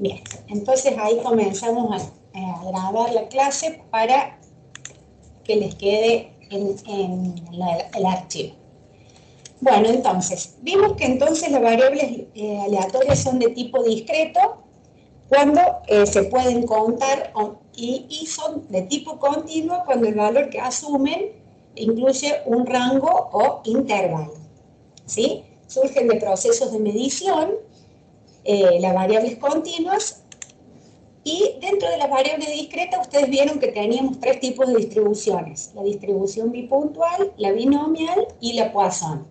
Bien, entonces ahí comenzamos a grabar la clase para que les quede en el archivo. Bueno, entonces, vimos que entonces las variables aleatorias son de tipo discreto cuando se pueden contar y son de tipo continuo cuando el valor que asumen incluye un rango o intervalo, ¿sí? Surgen de procesos de medición, las variables continuas, y dentro de las variables discretas ustedes vieron que teníamos tres tipos de distribuciones: la distribución bipuntual, la binomial y la Poisson.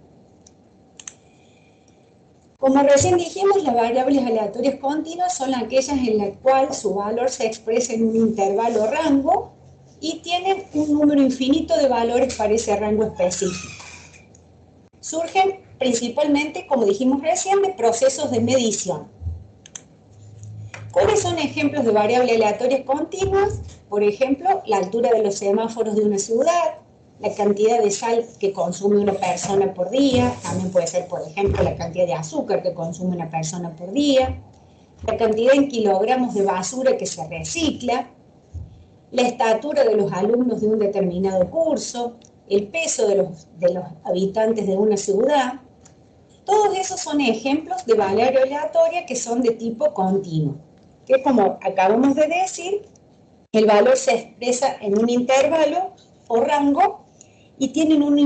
Como recién dijimos, las variables aleatorias continuas son aquellas en las cuales su valor se expresa en un intervalo o rango y tienen un número infinito de valores para ese rango específico. Surgen principalmente, como dijimos recién, de procesos de medición. ¿Cuáles son ejemplos de variables aleatorias continuas? Por ejemplo, la altura de los semáforos de una ciudad, la cantidad de sal que consume una persona por día, también puede ser, por ejemplo, la cantidad de azúcar que consume una persona por día, la cantidad en kilogramos de basura que se recicla, la estatura de los alumnos de un determinado curso, el peso de los habitantes de una ciudad. Todos esos son ejemplos de variable aleatoria que son de tipo continuo, que, como acabamos de decir, el valor se expresa en un intervalo o rango y tienen un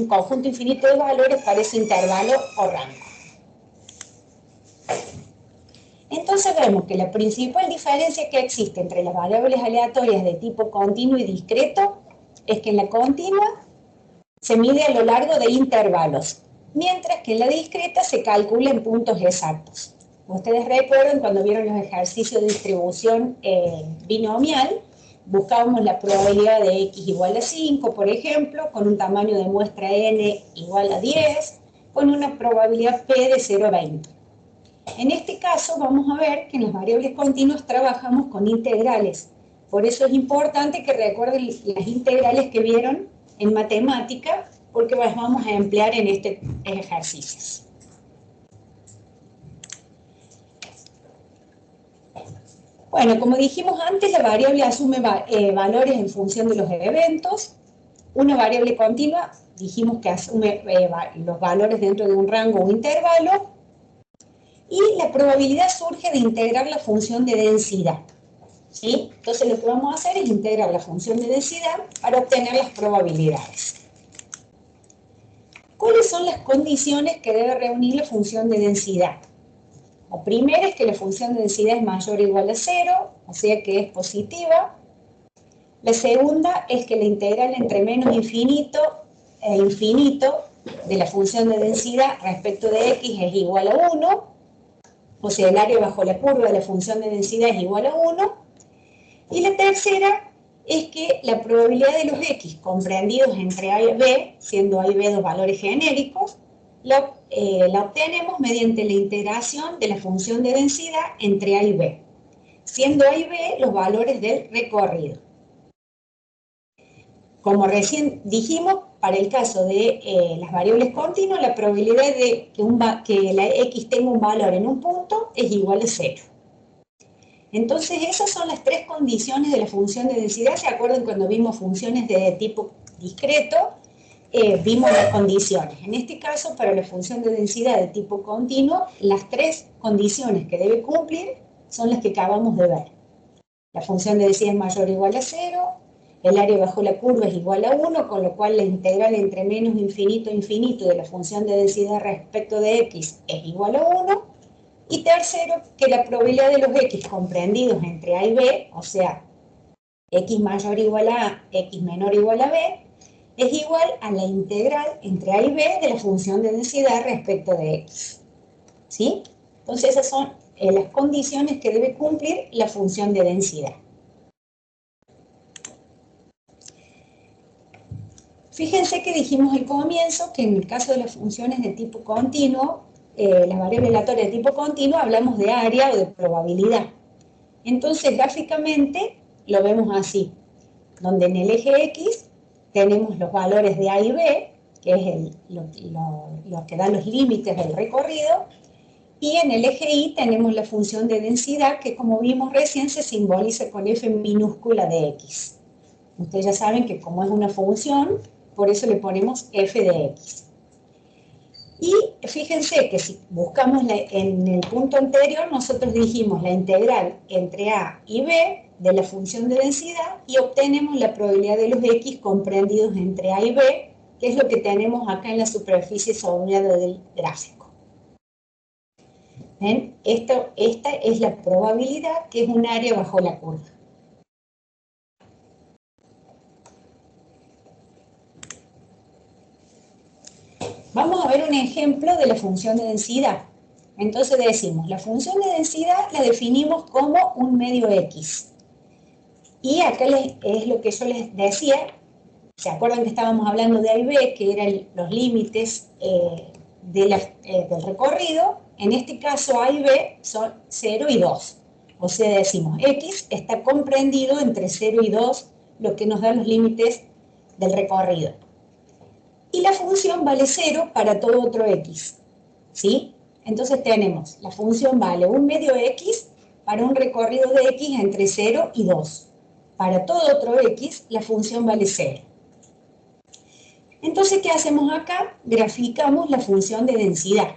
conjunto infinito de valores para ese intervalo o rango. Entonces vemos que la principal diferencia que existe entre las variables aleatorias de tipo continuo y discreto es que en la continua se mide a lo largo de intervalos, mientras que en la discreta se calcula en puntos exactos. Ustedes recuerdan cuando vieron los ejercicios de distribución binomial, buscábamos la probabilidad de x igual a 5, por ejemplo, con un tamaño de muestra n igual a 10, con una probabilidad p de 0,20. En este caso vamos a ver que en las variables continuas trabajamos con integrales. Por eso es importante que recuerden las integrales que vieron en matemática, porque las vamos a emplear en estos ejercicios. Bueno, como dijimos antes, la variable asume valores en función de los eventos. Una variable continua, dijimos que asume los valores dentro de un rango o intervalo. Y la probabilidad surge de integrar la función de densidad, ¿sí? Entonces lo que vamos a hacer es integrar la función de densidad para obtener las probabilidades. ¿Cuáles son las condiciones que debe reunir la función de densidad? La primera es que la función de densidad es mayor o igual a 0, o sea que es positiva. La segunda es que la integral entre menos infinito e infinito de la función de densidad respecto de x es igual a 1, o sea, el área bajo la curva de la función de densidad es igual a 1. Y la tercera es que la probabilidad de los x comprendidos entre a y b, siendo a y b dos valores genéricos, la obtenemos mediante la integración de la función de densidad entre a y b, siendo a y b los valores del recorrido. Como recién dijimos, para el caso de las variables continuas, la probabilidad de que la x tenga un valor en un punto es igual a 0. Entonces, esas son las tres condiciones de la función de densidad. ¿Se acuerdan cuando vimos funciones de tipo discreto? Vimos las condiciones. En este caso, para la función de densidad de tipo continuo, las tres condiciones que debe cumplir son las que acabamos de ver. La función de densidad es mayor o igual a 0, el área bajo la curva es igual a 1, con lo cual la integral entre menos infinito e infinito de la función de densidad respecto de x es igual a 1. Y tercero, que la probabilidad de los x comprendidos entre a y b, o sea, x mayor o igual a a, x menor o igual a b, es igual a la integral entre a y b de la función de densidad respecto de x. ¿Sí? Entonces esas son las condiciones que debe cumplir la función de densidad. Fíjense que dijimos al comienzo que en el caso de las funciones de tipo continuo, las variables aleatorias de tipo continuo, hablamos de área o de probabilidad. Entonces, gráficamente, lo vemos así, donde en el eje X tenemos los valores de A y B, que es lo que dan los límites del recorrido, Y en el eje Y tenemos la función de densidad que, como vimos recién, se simboliza con f minúscula de x. Ustedes ya saben que como es una función, por eso le ponemos f de x. Y fíjense que si buscamos en el punto anterior, nosotros dijimos la integral entre a y b de la función de densidad y obtenemos la probabilidad de los x comprendidos entre a y b, que es lo que tenemos acá en la superficie sombreada del gráfico. ¿Ven? Esta es la probabilidad, que es un área bajo la curva. Vamos a ver un ejemplo de la función de densidad. Entonces decimos, la función de densidad la definimos como un medio x. Y acá es lo que yo les decía. ¿Se acuerdan que estábamos hablando de A y B, que eran los límites del recorrido? En este caso A y B son 0 y 2. O sea, decimos, X está comprendido entre 0 y 2, lo que nos da los límites del recorrido. Y la función vale 0 para todo otro X. ¿Sí? Entonces tenemos, la función vale un medio X para un recorrido de X entre 0 y 2. Para todo otro X, la función vale 0. Entonces, ¿qué hacemos acá? Graficamos la función de densidad.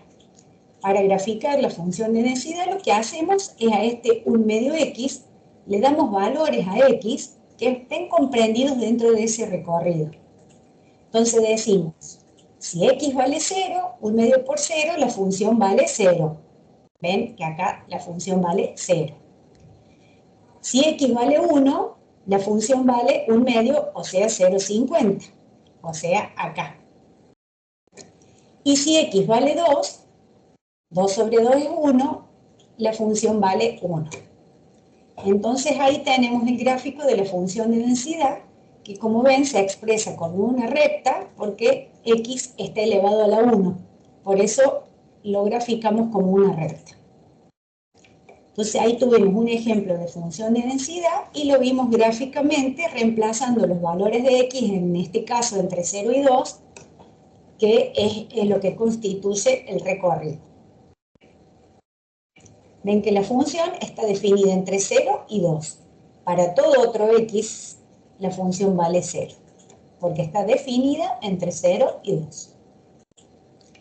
Para graficar la función de densidad, lo que hacemos es a este un medio x, le damos valores a x que estén comprendidos dentro de ese recorrido. Entonces decimos, si x vale 0, un medio por 0, la función vale 0. ¿Ven? Que acá la función vale 0. Si x vale 1, la función vale un medio, o sea, 0,50. O sea, acá. Y si x vale 2, 2 sobre 2 es 1, la función vale 1. Entonces ahí tenemos el gráfico de la función de densidad, que como ven se expresa como una recta porque x está elevado a la 1. Por eso lo graficamos como una recta. Entonces ahí tuvimos un ejemplo de función de densidad y lo vimos gráficamente reemplazando los valores de x, en este caso entre 0 y 2, que es lo que constituye el recorrido. Ven que la función está definida entre 0 y 2. Para todo otro x, la función vale 0, porque está definida entre 0 y 2.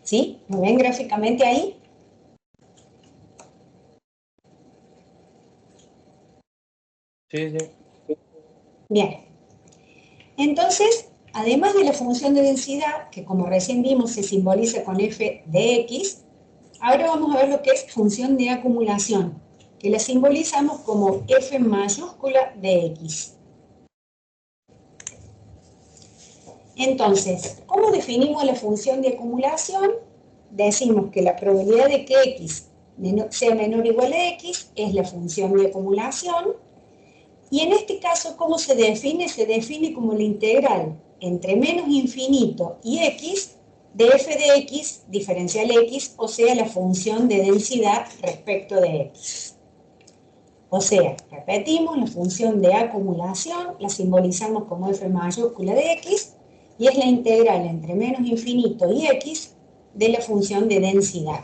¿Sí? ¿Lo ven gráficamente ahí? Sí, sí. Bien. Entonces, además de la función de densidad, que como recién vimos se simboliza con f de x, ahora vamos a ver lo que es función de acumulación, que la simbolizamos como f mayúscula de x. Entonces, ¿cómo definimos la función de acumulación? Decimos que la probabilidad de que x sea menor o igual a x es la función de acumulación. Y en este caso, ¿cómo se define? Se define como la integral entre menos infinito y x de f de x diferencial x, o sea, la función de densidad respecto de x. O sea, repetimos, la función de acumulación la simbolizamos como f mayúscula de x y es la integral entre menos infinito y x de la función de densidad.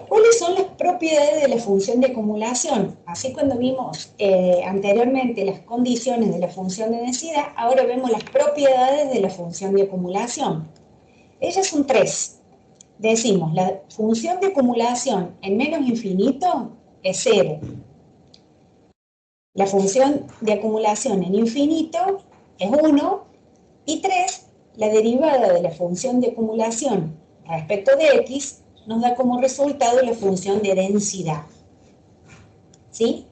¿Cuáles son las propiedades de la función de acumulación? Así cuando vimos anteriormente las condiciones de la función de densidad, ahora vemos las propiedades de la función de acumulación. Ellas son tres. Decimos, la función de acumulación en menos infinito es 0. La función de acumulación en infinito es 1. Y 3, la derivada de la función de acumulación respecto de x nos da como resultado la función de densidad. ¿Sí?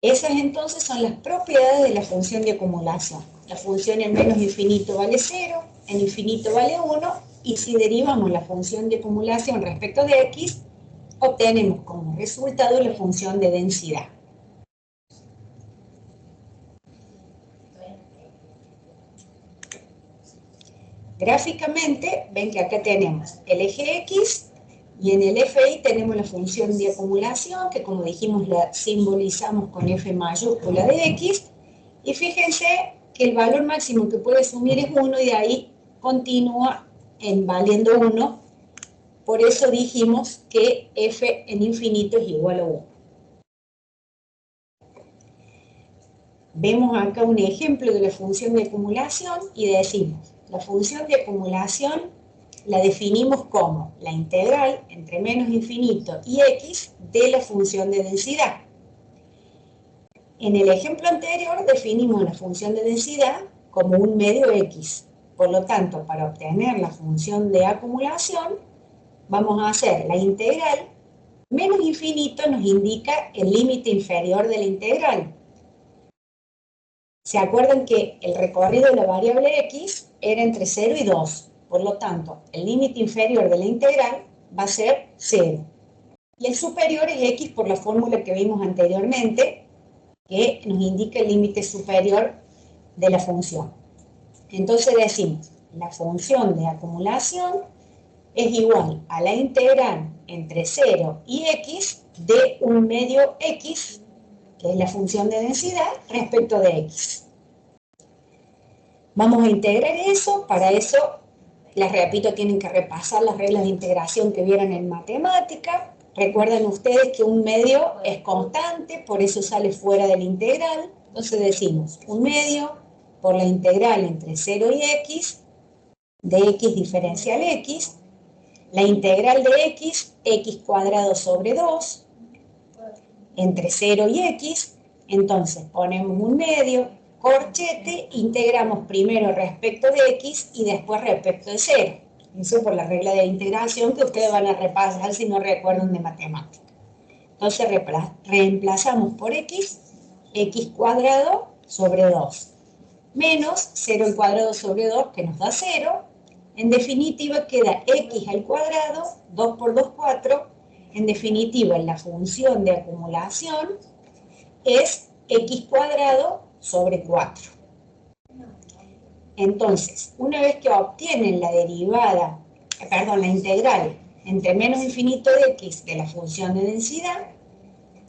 Esas entonces son las propiedades de la función de acumulación. La función en menos infinito vale 0, en infinito vale 1, y si derivamos la función de acumulación respecto de x, obtenemos como resultado la función de densidad. Gráficamente, ven que acá tenemos el eje X y en el eje Y tenemos la función de acumulación, que como dijimos la simbolizamos con F mayúscula de X. Y fíjense que el valor máximo que puede asumir es 1 y de ahí continúa valiendo 1. Por eso dijimos que f en infinito es igual a 1. Vemos acá un ejemplo de la función de acumulación y decimos, la función de acumulación la definimos como la integral entre menos infinito y x de la función de densidad. En el ejemplo anterior definimos la función de densidad como un medio x. Por lo tanto, para obtener la función de acumulación, vamos a hacer la integral. Menos infinito nos indica el límite inferior de la integral. ¿Se acuerdan que el recorrido de la variable x era entre 0 y 2? Por lo tanto, el límite inferior de la integral va a ser 0. Y el superior es x por la fórmula que vimos anteriormente, que nos indica el límite superior de la función. Entonces decimos, la función de acumulación es igual a la integral entre 0 y x de un medio x, que es la función de densidad, respecto de x. Vamos a integrar eso, para eso, les repito, tienen que repasar las reglas de integración que vieron en matemática. Recuerden ustedes que un medio es constante, por eso sale fuera de la integral. Entonces decimos, un medio por la integral entre 0 y x, de x diferencial x, la integral de x, x cuadrado sobre 2, entre 0 y x, entonces ponemos un medio, corchete, integramos primero respecto de x y después respecto de 0. Eso por la regla de integración que ustedes van a repasar si no recuerdan de matemática. Entonces reemplazamos por x, x cuadrado sobre 2, menos 0 al cuadrado sobre 2, que nos da 0. En definitiva queda x al cuadrado, 2 por 2, 4. En definitiva, la función de acumulación es x cuadrado sobre 4. Entonces, una vez que obtienen la la integral entre menos infinito de x de la función de densidad,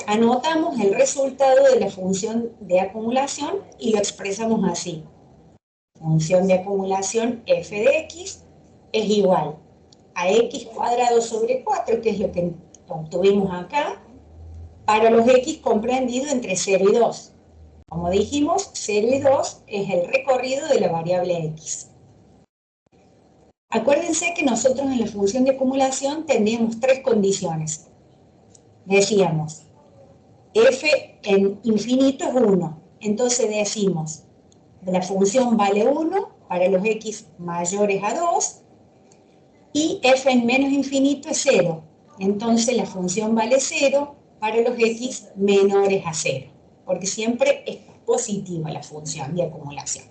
anotamos el resultado de la función de acumulación y lo expresamos así. Función de acumulación f de x es igual a x cuadrado sobre 4, que es lo que obtuvimos acá, para los x comprendidos entre 0 y 2. Como dijimos, 0 y 2 es el recorrido de la variable x. Acuérdense que nosotros en la función de acumulación teníamos tres condiciones. Decíamos, f en infinito es 1. Entonces decimos, la función vale 1 para los x mayores a 2 y f en menos infinito es 0. Entonces la función vale 0 para los x menores a 0, porque siempre es positiva la función de acumulación.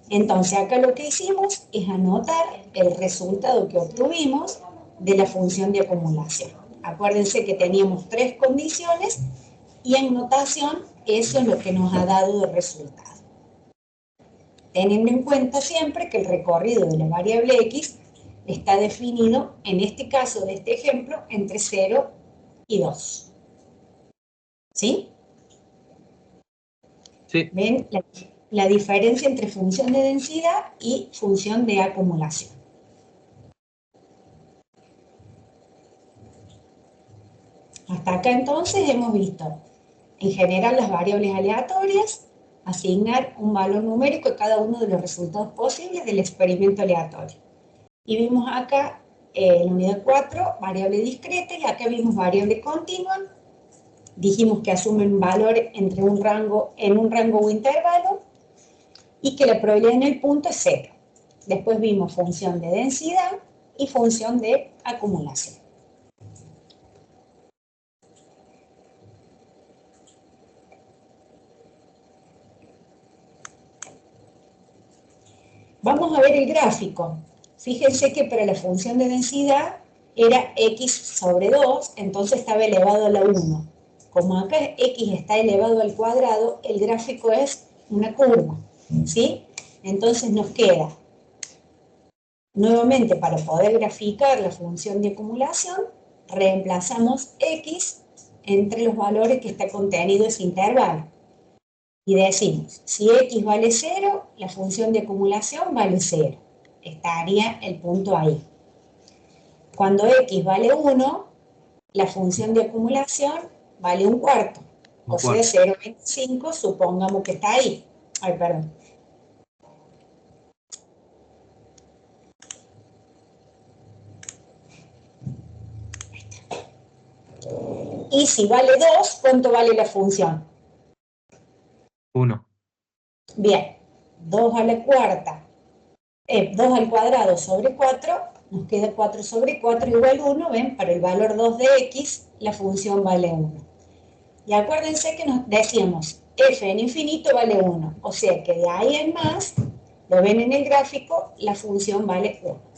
Entonces acá lo que hicimos es anotar el resultado que obtuvimos de la función de acumulación. Acuérdense que teníamos tres condiciones y en notación eso es lo que nos ha dado de resultado. Teniendo en cuenta siempre que el recorrido de la variable x está definido, en este caso de este ejemplo, entre 0 y 2. ¿Sí? Sí. ¿Ven la diferencia entre función de densidad y función de acumulación? Hasta acá entonces hemos visto, en general, las variables aleatorias, asignar un valor numérico a cada uno de los resultados posibles del experimento aleatorio. Y vimos acá, en la unidad 4, variable discreta, y acá vimos variable continua. Dijimos que asumen valor en un rango o intervalo, y que la probabilidad en el punto es 0. Después vimos función de densidad y función de acumulación. Vamos a ver el gráfico. Fíjense que para la función de densidad era x sobre 2, entonces estaba elevado a la 1. Como acá x está elevado al cuadrado, el gráfico es una curva, ¿sí? Entonces nos queda, nuevamente, para poder graficar la función de acumulación, reemplazamos x entre los valores que está contenido ese intervalo. Y decimos, si x vale 0, la función de acumulación vale 0. Estaría el punto ahí. Cuando x vale 1, la función de acumulación vale un cuarto. O sea, 0,25, supongamos que está ahí. Ay, perdón. Y si vale 2, ¿cuánto vale la función? 1. Bien, 2 a la cuarta, 2 al cuadrado sobre 4, nos queda 4 sobre 4 igual 1, ¿ven? Para el valor 2 de x, la función vale 1. Y acuérdense que nos decíamos, f en infinito vale 1, o sea que de ahí en más, lo ven en el gráfico, la función vale 1.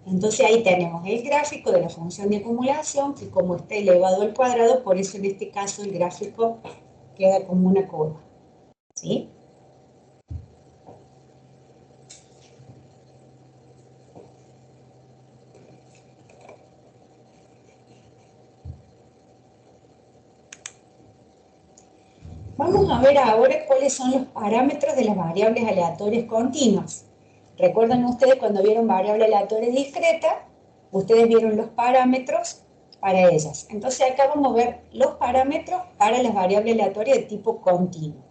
Entonces ahí tenemos el gráfico de la función de acumulación, que como está elevado al cuadrado, por eso en este caso el gráfico queda como una curva. ¿Sí? Vamos a ver ahora cuáles son los parámetros de las variables aleatorias continuas. ¿Recuerdan ustedes cuando vieron variable aleatoria discreta? Ustedes vieron los parámetros para ellas. Entonces acá vamos a ver los parámetros para las variables aleatorias de tipo continuo.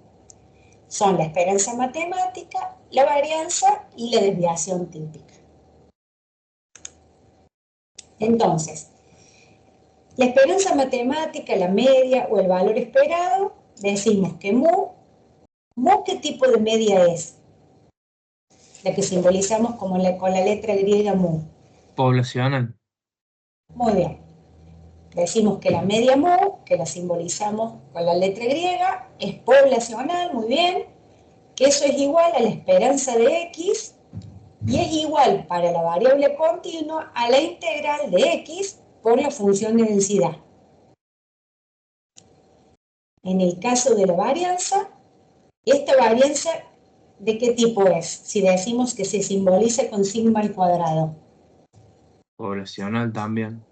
Son la esperanza matemática, la varianza y la desviación típica. Entonces, la esperanza matemática, la media o el valor esperado, decimos que mu, ¿qué tipo de media es? La que simbolizamos con la letra griega mu. Poblacional. Muy bien. Decimos que la media mu, que la simbolizamos con la letra griega, es poblacional, muy bien, que eso es igual a la esperanza de x y es igual para la variable continua a la integral de x por la función de densidad. En el caso de la varianza, esta varianza, ¿de qué tipo es? Si decimos que se simboliza con sigma al cuadrado. Poblacional también.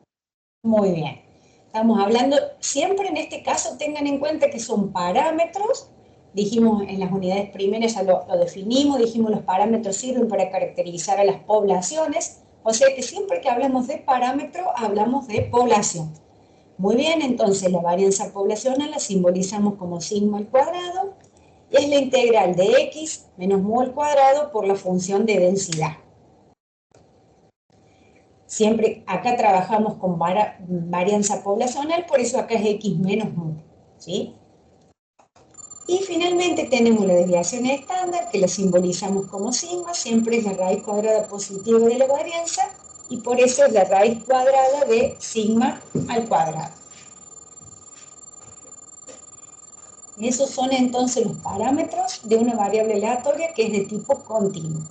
Muy bien. Estamos hablando, siempre en este caso tengan en cuenta que son parámetros, dijimos en las unidades primeras ya lo definimos, dijimos los parámetros sirven para caracterizar a las poblaciones, o sea que siempre que hablamos de parámetro hablamos de población. Muy bien, entonces la varianza poblacional la simbolizamos como sigma al cuadrado, y es la integral de x menos mu al cuadrado por la función de densidad. Siempre acá trabajamos con varianza poblacional, por eso acá es x menos mu, ¿sí? Y finalmente tenemos la desviación estándar, que la simbolizamos como sigma, siempre es la raíz cuadrada positiva de la varianza, y por eso es la raíz cuadrada de sigma al cuadrado. Esos son entonces los parámetros de una variable aleatoria que es de tipo continuo.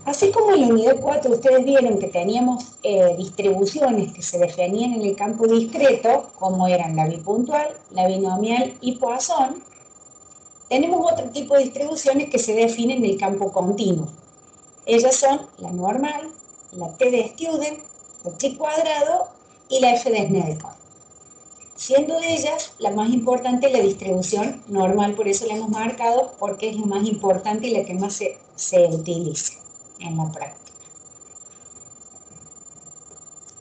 Así como en la unidad 4 ustedes vieron que teníamos distribuciones que se definían en el campo discreto, como eran la bipuntual, la binomial y Poisson, tenemos otro tipo de distribuciones que se definen en el campo continuo. Ellas son la normal, la t de Student, la t cuadrado y la f de Snellkopf. Siendo de ellas, la más importante es la distribución normal, por eso la hemos marcado, porque es la más importante y la que más se utiliza en la práctica.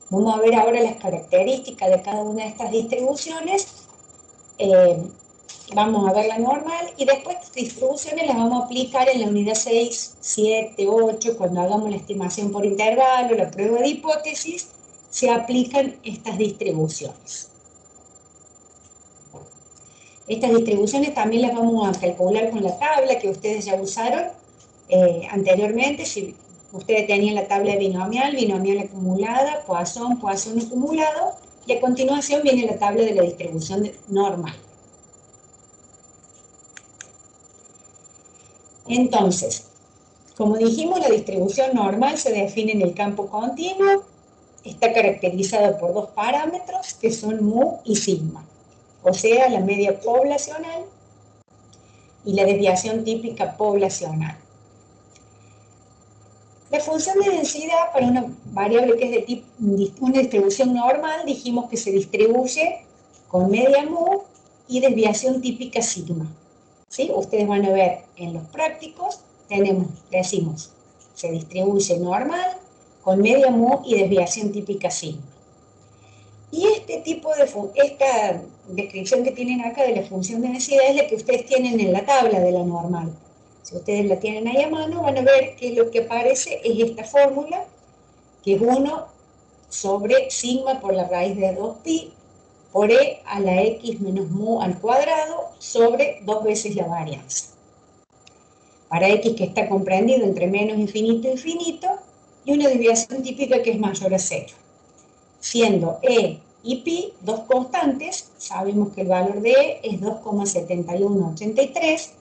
Vamos a ver ahora las características de cada una de estas distribuciones. Vamos a ver la normal y después estas distribuciones las vamos a aplicar en la unidad 6, 7, 8, cuando hagamos la estimación por intervalo, la prueba de hipótesis, se aplican estas distribuciones. Estas distribuciones también las vamos a calcular con la tabla que ustedes ya usaron anteriormente. Si ustedes tenían la tabla de binomial, binomial acumulada, Poisson, Poisson acumulado, y a continuación viene la tabla de la distribución normal. Entonces, como dijimos, la distribución normal se define en el campo continuo, está caracterizada por dos parámetros que son mu y sigma, o sea, la media poblacional y la desviación típica poblacional. La función de densidad para una variable que es de tipo, una distribución normal, dijimos que se distribuye con media mu y desviación típica sigma. ¿Sí? Ustedes van a ver en los prácticos, decimos, se distribuye normal con media mu y desviación típica sigma. Y esta descripción que tienen acá de la función de densidad es la que ustedes tienen en la tabla de la normal. Si ustedes la tienen ahí a mano, van a ver que lo que aparece es esta fórmula, que es 1 sobre sigma por la raíz de 2pi por e a la x menos mu al cuadrado sobre 2 veces la varianza. Para x que está comprendido entre menos infinito e infinito, y una desviación típica que es mayor a 0. Siendo e y pi dos constantes, sabemos que el valor de e es 2,7183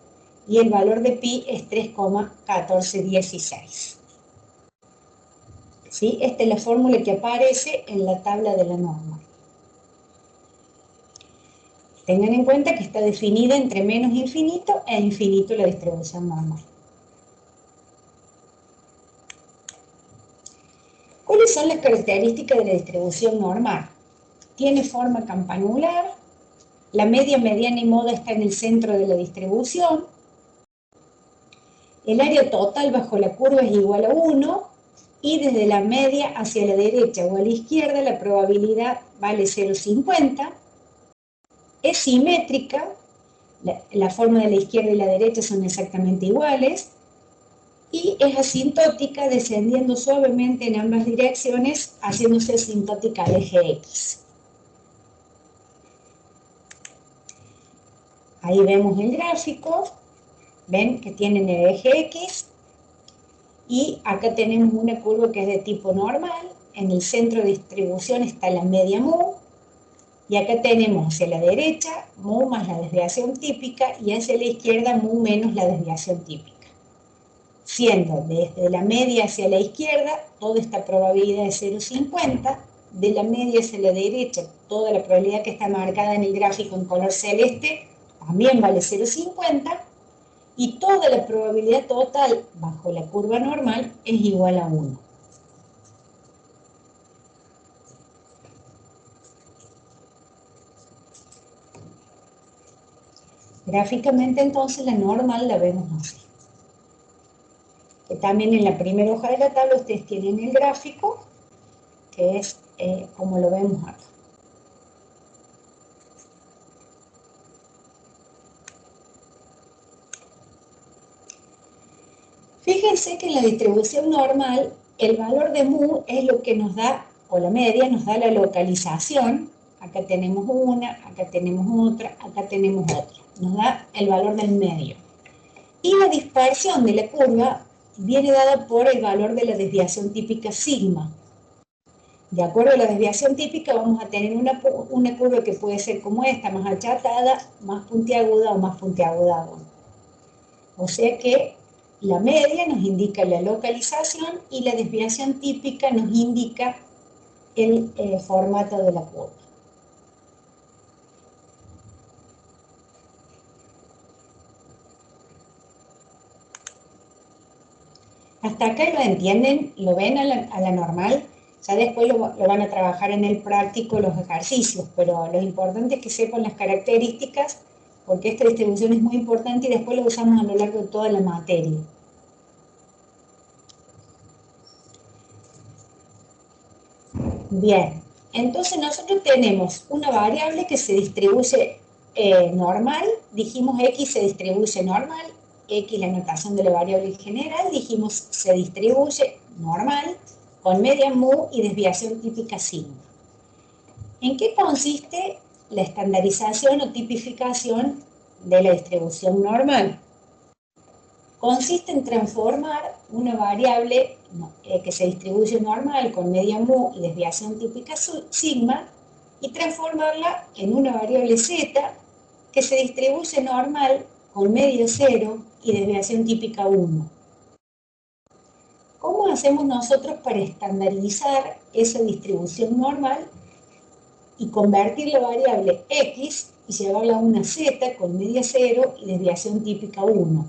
y el valor de pi es 3,1416. ¿Sí? Esta es la fórmula que aparece en la tabla de la norma. Tengan en cuenta que está definida entre menos infinito e infinito la distribución normal. ¿Cuáles son las características de la distribución normal? Tiene forma campanular, la media, mediana y moda está en el centro de la distribución, el área total bajo la curva es igual a 1 y desde la media hacia la derecha o a la izquierda la probabilidad vale 0,50, es simétrica, la forma de la izquierda y la derecha son exactamente iguales, y es asintótica descendiendo suavemente en ambas direcciones, haciéndose asintótica al eje X. Ahí vemos el gráfico, ven que tienen el eje X, y acá tenemos una curva que es de tipo normal, en el centro de distribución está la media mu, y acá tenemos hacia la derecha mu más la desviación típica, y hacia la izquierda mu menos la desviación típica. Siendo desde la media hacia la izquierda, toda esta probabilidad es 0,50, de la media hacia la derecha, toda la probabilidad que está marcada en el gráfico en color celeste, también vale 0,50, y toda la probabilidad total bajo la curva normal es igual a 1. Gráficamente entonces la normal la vemos así. Que también en la primera hoja de la tabla ustedes tienen el gráfico, que es como lo vemos acá. Fíjense que en la distribución normal, el valor de mu es lo que nos da, o la media, nos da la localización. Acá tenemos una, acá tenemos otra, acá tenemos otra. Nos da el valor del medio. Y la dispersión de la curva viene dada por el valor de la desviación típica sigma. De acuerdo a la desviación típica vamos a tener una curva que puede ser como esta, más achatada, más puntiaguda o más puntiaguda aún. O sea que la media nos indica la localización y la desviación típica nos indica el formato de la curva. Hasta acá lo entienden, lo ven a la normal, ya después lo van a trabajar en el práctico los ejercicios, pero lo importante es que sepan las características, porque esta distribución es muy importante y después lo usamos a lo largo de toda la materia. Bien, entonces nosotros tenemos una variable que se distribuye normal, dijimos x se distribuye normal, x la notación de la variable general, dijimos se distribuye normal con media mu y desviación típica sigma. ¿En qué consiste la estandarización o tipificación de la distribución normal? Consiste en transformar una variable que se distribuye normal con media mu y desviación típica sigma y transformarla en una variable z que se distribuye normal con medio 0 y desviación típica 1. ¿Cómo hacemos nosotros para estandarizar esa distribución normal y convertir la variable x y llevarla a una z con media 0 y desviación típica 1?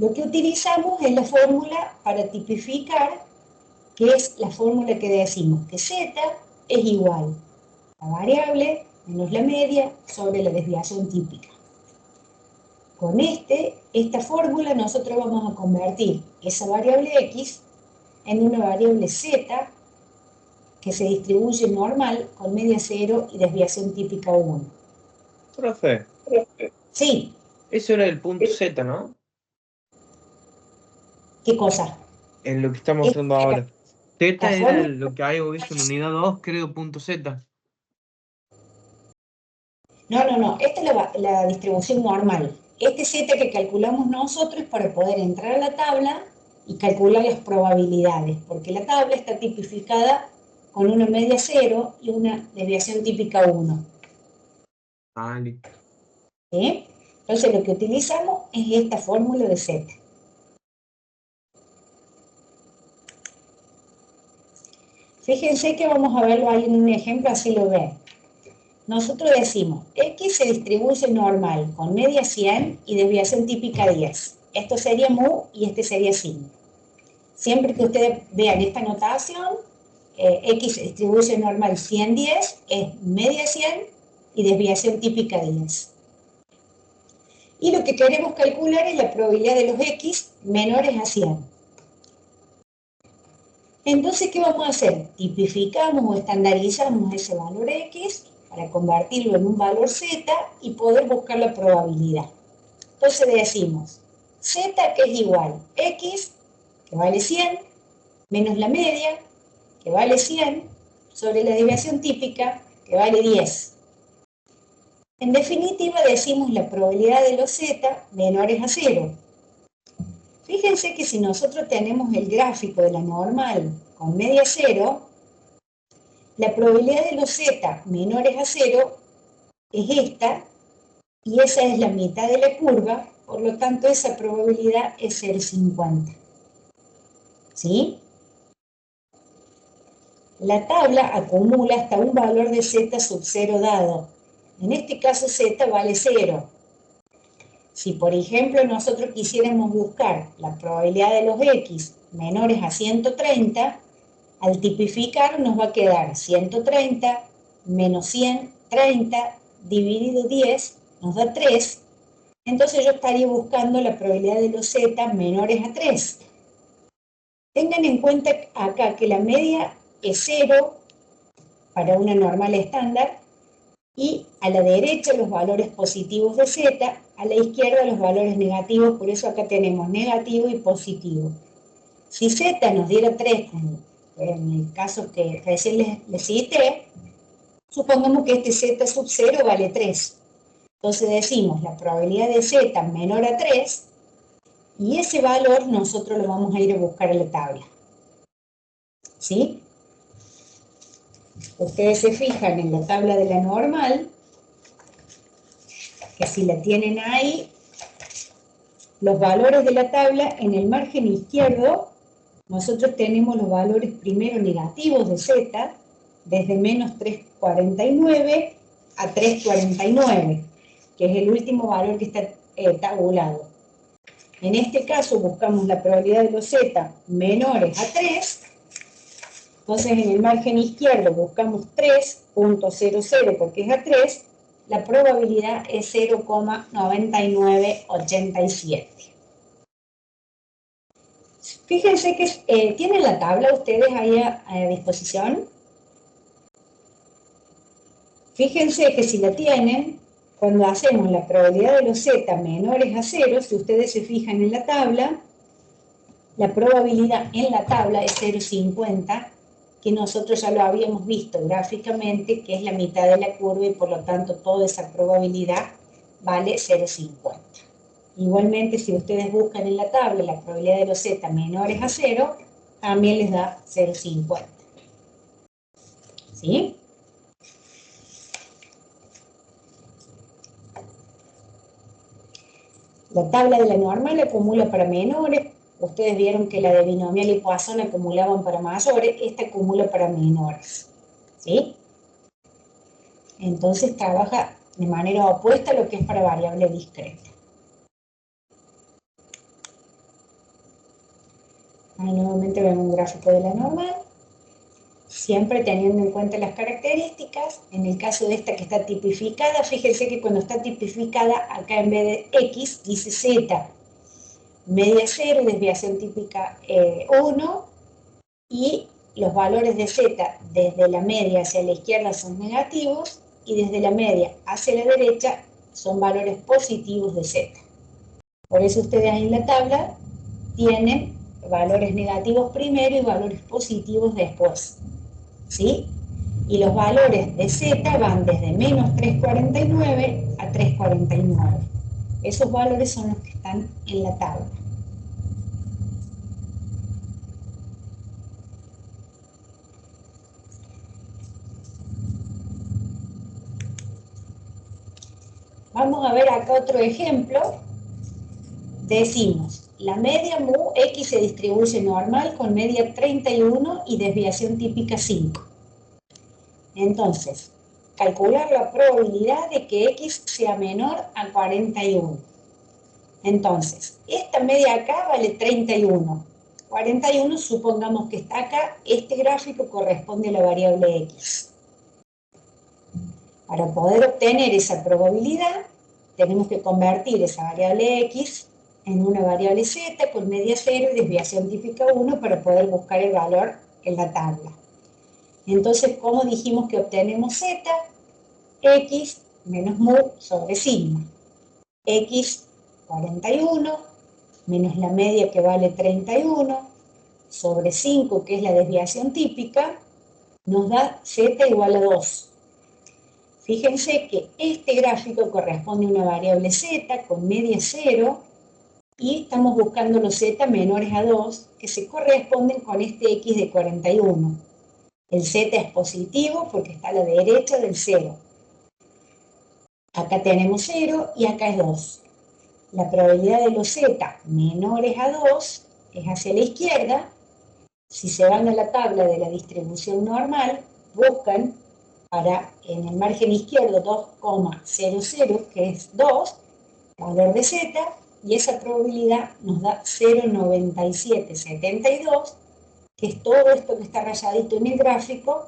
lo que utilizamos es la fórmula para tipificar, que es la fórmula que decimos que z es igual a la variable menos la media sobre la desviación típica. Con esta fórmula nosotros vamos a convertir esa variable x en una variable z que se distribuye normal con media 0 y desviación típica 1. Profe, Sí, eso era el punto Z, ¿no? ¿qué cosa? En lo que está Esta mostrando era ahora. la Teta era fórmula. lo que hay visto en unidad 2, creo, punto Z. No, esta es la distribución normal. Este z que calculamos nosotros para poder entrar a la tabla y calcular las probabilidades, porque la tabla está tipificada con una media 0 y una desviación típica 1. Vale. ¿Sí? Entonces lo que utilizamos es esta fórmula de z. Fíjense que vamos a verlo ahí en un ejemplo, así lo ven. Nosotros decimos, x se distribuye normal con media 100 y desviación típica 10. Esto sería mu y este sería signo. Siempre que ustedes vean esta notación, x se distribuye normal 110 es media 100 y desviación típica 10. Y lo que queremos calcular es la probabilidad de los x menores a 100. Entonces, ¿qué vamos a hacer? Tipificamos o estandarizamos ese valor x para convertirlo en un valor z y poder buscar la probabilidad. Entonces decimos z que es igual x, que vale 100, menos la media, que vale 100, sobre la desviación típica, que vale 10. En definitiva, decimos la probabilidad de los z menores a 0. Fíjense que si nosotros tenemos el gráfico de la normal con media 0, la probabilidad de los z menores a 0 es esta, y esa es la mitad de la curva, por lo tanto esa probabilidad es 0,50. ¿Sí? La tabla acumula hasta un valor de z sub 0 dado. En este caso z vale 0. Si por ejemplo nosotros quisiéramos buscar la probabilidad de los x menores a 130, al tipificar nos va a quedar 130 menos 130 dividido 10 nos da 3. Entonces yo estaría buscando la probabilidad de los z menores a 3. Tengan en cuenta acá que la media es 0 para una normal estándar y a la derecha los valores positivos de z, a la izquierda los valores negativos, por eso acá tenemos negativo y positivo. Si z nos diera 3, como en el caso que recién les cité, supongamos que este z sub 0 vale 3. Entonces decimos la probabilidad de z menor a 3 y ese valor nosotros lo vamos a ir a buscar en la tabla. ¿Sí? Ustedes se fijan en la tabla de la normal, que si la tienen ahí, los valores de la tabla en el margen izquierdo, nosotros tenemos los valores primero negativos de z, desde menos 3,49 a 3,49, que es el último valor que está tabulado. En este caso buscamos la probabilidad de los z menores a 3, entonces en el margen izquierdo buscamos 3,00 porque es a 3, la probabilidad es 0,9987. Fíjense que tienen la tabla ustedes ahí a disposición. Fíjense que si la tienen, cuando hacemos la probabilidad de los z menores a 0, si ustedes se fijan en la tabla, la probabilidad en la tabla es 0,50, que nosotros ya lo habíamos visto gráficamente, que es la mitad de la curva y por lo tanto toda esa probabilidad vale 0,50. Igualmente, si ustedes buscan en la tabla la probabilidad de los z menores a 0, también les da 0,50. ¿Sí? La tabla de la normal acumula para menores. Ustedes vieron que la de binomial y Poisson acumulaban para mayores, esta acumula para menores. ¿Sí? Entonces trabaja de manera opuesta a lo que es para variable discreta. Ahí nuevamente vemos un gráfico de la normal, siempre teniendo en cuenta las características. En el caso de esta que está tipificada, fíjense que cuando está tipificada, acá en vez de X dice Z, media 0 y desviación típica 1, y los valores de Z desde la media hacia la izquierda son negativos y desde la media hacia la derecha son valores positivos de Z. Por eso ustedes ahí en la tabla tienen valores negativos primero y valores positivos después, ¿sí? Y los valores de Z van desde menos 3,49 a 3,49. Esos valores son los que están en la tabla. Vamos a ver acá otro ejemplo. Decimos, la media mu X se distribuye normal con media 31 y desviación típica 5. Entonces, calcular la probabilidad de que X sea menor a 41. Entonces, esta media acá vale 31. 41 supongamos que está acá, este gráfico corresponde a la variable X. Para poder obtener esa probabilidad, tenemos que convertir esa variable X en una variable Z con media 0 y desviación típica 1 para poder buscar el valor en la tabla. Entonces, ¿cómo dijimos que obtenemos Z? X menos mu sobre sigma. X 41 menos la media que vale 31 sobre 5, que es la desviación típica, nos da Z igual a 2. Fíjense que este gráfico corresponde a una variable Z con media 0 y estamos buscando los Z menores a 2 que se corresponden con este X de 41. El Z es positivo porque está a la derecha del 0. Acá tenemos 0 y acá es 2. La probabilidad de los Z menores a 2 es hacia la izquierda. Si se van a la tabla de la distribución normal, buscan para en el margen izquierdo 2,00, que es 2, valor de Z, y esa probabilidad nos da 0,9772, que es todo esto que está rayadito en el gráfico,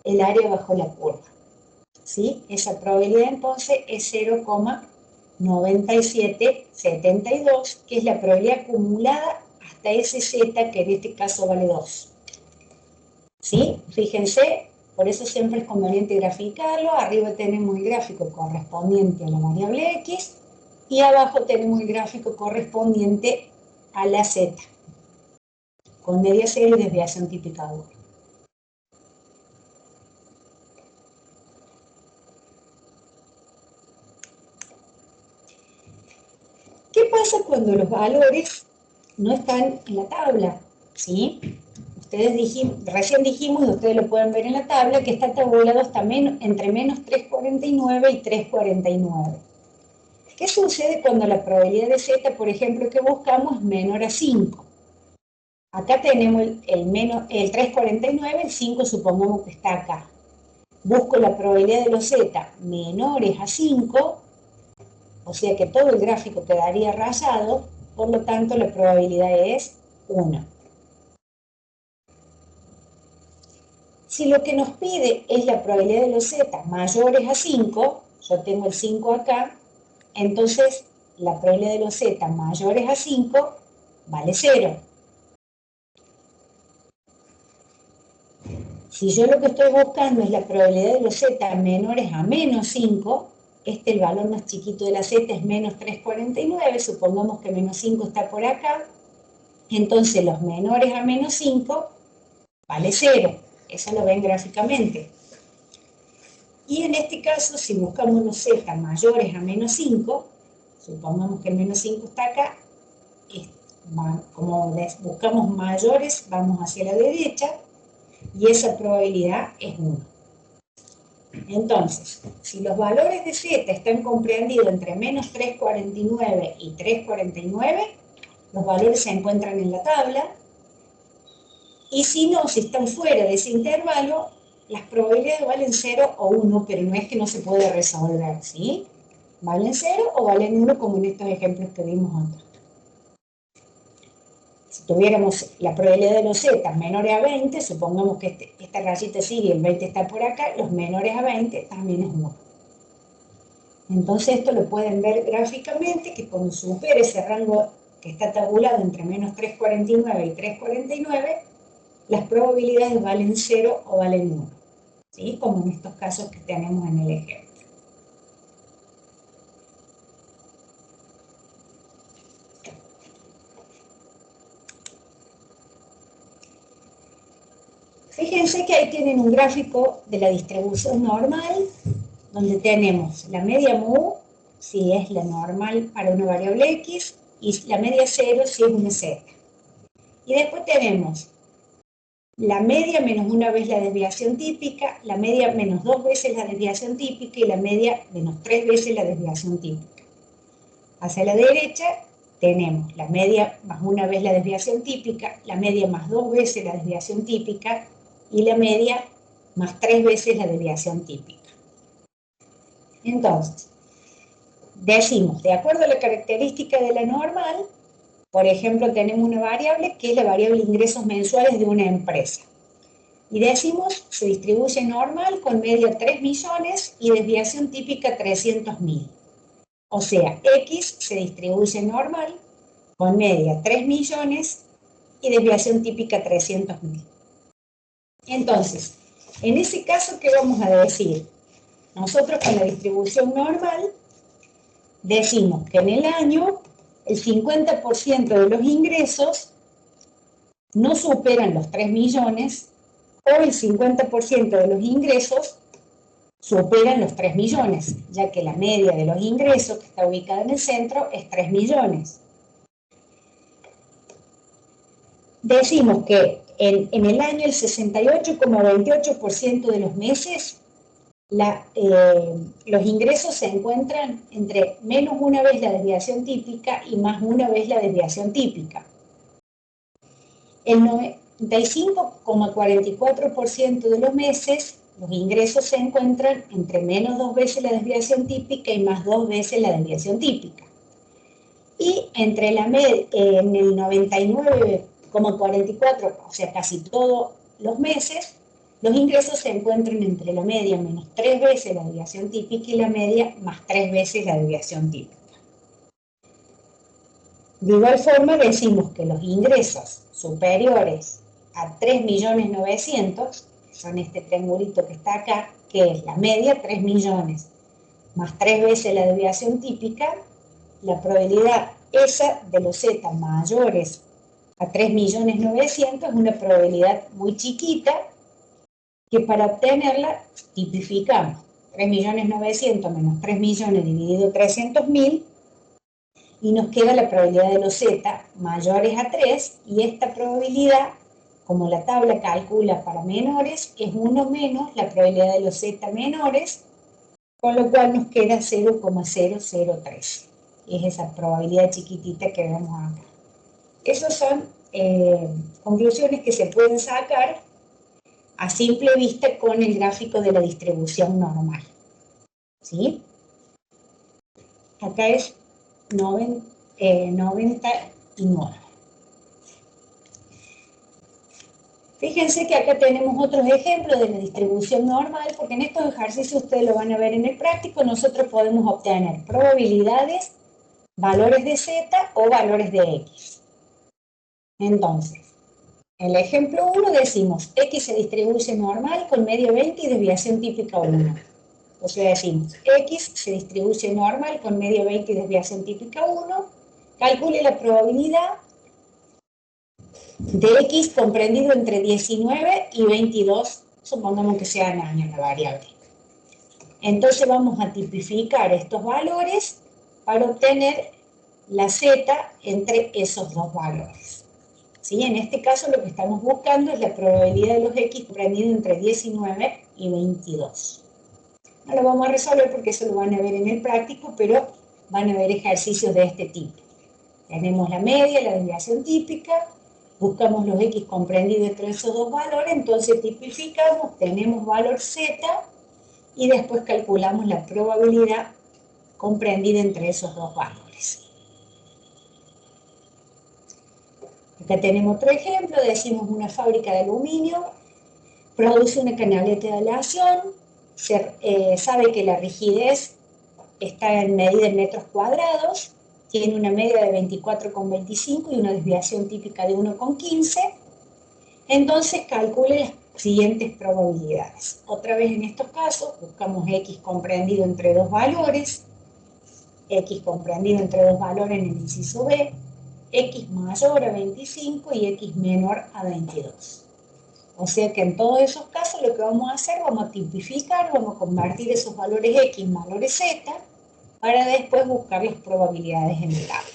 el área bajo la curva. ¿Sí? Esa probabilidad entonces es 0,9772, que es la probabilidad acumulada hasta ese Z, que en este caso vale 2. ¿Sí? Fíjense, por eso siempre es conveniente graficarlo. Arriba tenemos el gráfico correspondiente a la variable X y abajo tenemos el gráfico correspondiente a la Z, con media 0 y desviación típica 1. ¿Qué pasa cuando los valores no están en la tabla? ¿Sí? Recién dijimos, y ustedes lo pueden ver en la tabla, que está tabulado hasta entre menos 3,49 y 3,49. ¿Qué sucede cuando la probabilidad de Z, por ejemplo, que buscamos es menor a 5? Acá tenemos el 3,49, el 5 supongamos que está acá. Busco la probabilidad de los Z menores a 5, o sea que todo el gráfico quedaría rayado, por lo tanto la probabilidad es 1. Si lo que nos pide es la probabilidad de los Z mayores a 5, yo tengo el 5 acá, entonces la probabilidad de los Z mayores a 5 vale 0. Si yo lo que estoy buscando es la probabilidad de los Z menores a menos 5, el valor más chiquito de la Z es menos 3,49, supongamos que menos 5 está por acá, entonces los menores a menos 5 vale 0. Eso lo ven gráficamente. Y en este caso, si buscamos los Z mayores a menos 5, supongamos que el menos 5 está acá, como buscamos mayores, vamos hacia la derecha, y esa probabilidad es 1. Entonces, si los valores de Z están comprendidos entre menos 3,49 y 3,49, los valores se encuentran en la tabla, y si no, si están fuera de ese intervalo, las probabilidades valen 0 o 1, pero no es que no se puede resolver, ¿sí? Valen 0 o valen 1, como en estos ejemplos que vimos antes. Si tuviéramos la probabilidad de los Z menores a 20, supongamos que esta rayita sigue, el 20 está por acá, los menores a 20 también es 1. Entonces esto lo pueden ver gráficamente, que cuando supere ese rango que está tabulado entre menos 3,49 y 3,49, las probabilidades valen 0 o valen 1, ¿sí? Como en estos casos que tenemos en el ejemplo. Fíjense que ahí tienen un gráfico de la distribución normal, donde tenemos la media mu, si es la normal para una variable x, y la media 0 si es una z. Y después tenemos la media menos una vez la desviación típica, la media menos 2 veces la desviación típica y la media menos 3 veces la desviación típica. Hacia la derecha tenemos la media más una vez la desviación típica, la media más 2 veces la desviación típica y la media más 3 veces la desviación típica. Entonces, decimos, de acuerdo a la característica de la normal, por ejemplo, tenemos una variable que es la variable ingresos mensuales de una empresa. Y decimos, se distribuye normal con media 3 millones y desviación típica 300.000. O sea, X se distribuye normal con media 3 millones y desviación típica 300.000. Entonces, en ese caso, ¿qué vamos a decir? Nosotros con la distribución normal decimos que en el año el 50% de los ingresos no superan los 3 millones o el 50% de los ingresos superan los 3 millones, ya que la media de los ingresos que está ubicada en el centro es 3 millones. Decimos que en el año el 68,28% de los meses los ingresos se encuentran entre menos una vez la desviación típica y más una vez la desviación típica. El 95,44% de los meses los ingresos se encuentran entre menos 2 veces la desviación típica y más 2 veces la desviación típica. Y entre en el 99,44%, o sea, casi todos los meses, los ingresos se encuentran entre la media menos 3 veces la desviación típica y la media más 3 veces la desviación típica. De igual forma decimos que los ingresos superiores a 3.900.000, son este triangulito que está acá, que es la media 3 millones más 3 veces la desviación típica, la probabilidad esa de los Z mayores a 3.900.000 es una probabilidad muy chiquita, que para obtenerla tipificamos 3.900.000 menos 3 millones dividido 300.000 y nos queda la probabilidad de los Z mayores a 3, y esta probabilidad, como la tabla calcula para menores, es 1 menos la probabilidad de los Z menores, con lo cual nos queda 0,003. Es esa probabilidad chiquitita que vemos acá. Esas son conclusiones que se pueden sacar a simple vista con el gráfico de la distribución normal. ¿Sí? Acá es 99. Fíjense que acá tenemos otros ejemplos de la distribución normal, porque en estos ejercicios ustedes lo van a ver en el práctico. Nosotros podemos obtener probabilidades, valores de Z o valores de X. Entonces, en el ejemplo 1 decimos X se distribuye normal con media 20 y desviación típica 1. O sea, decimos X se distribuye normal con media 20 y desviación típica 1. Calcule la probabilidad de X comprendido entre 19 y 22, supongamos que sean años la variable. Entonces vamos a tipificar estos valores para obtener la Z entre esos dos valores. ¿Sí? En este caso lo que estamos buscando es la probabilidad de los X comprendido entre 19 y 22. No lo vamos a resolver porque eso lo van a ver en el práctico, pero van a ver ejercicios de este tipo. Tenemos la media, la desviación típica, buscamos los X comprendidos entre esos dos valores, entonces tipificamos, tenemos valor Z y después calculamos la probabilidad comprendida entre esos dos valores. Acá tenemos otro ejemplo, decimos una fábrica de aluminio, produce una canaleta de aleación, sabe que la rigidez está en medida en metros cuadrados, tiene una media de 24,25 y una desviación típica de 1,15, entonces calcule las siguientes probabilidades. Otra vez en estos casos buscamos X comprendido entre dos valores, X comprendido entre dos valores en el inciso B, X mayor a 25 y X menor a 22. O sea que en todos esos casos lo que vamos a hacer, vamos a tipificar, vamos a convertir esos valores X en valores Z para después buscar las probabilidades en el tabla.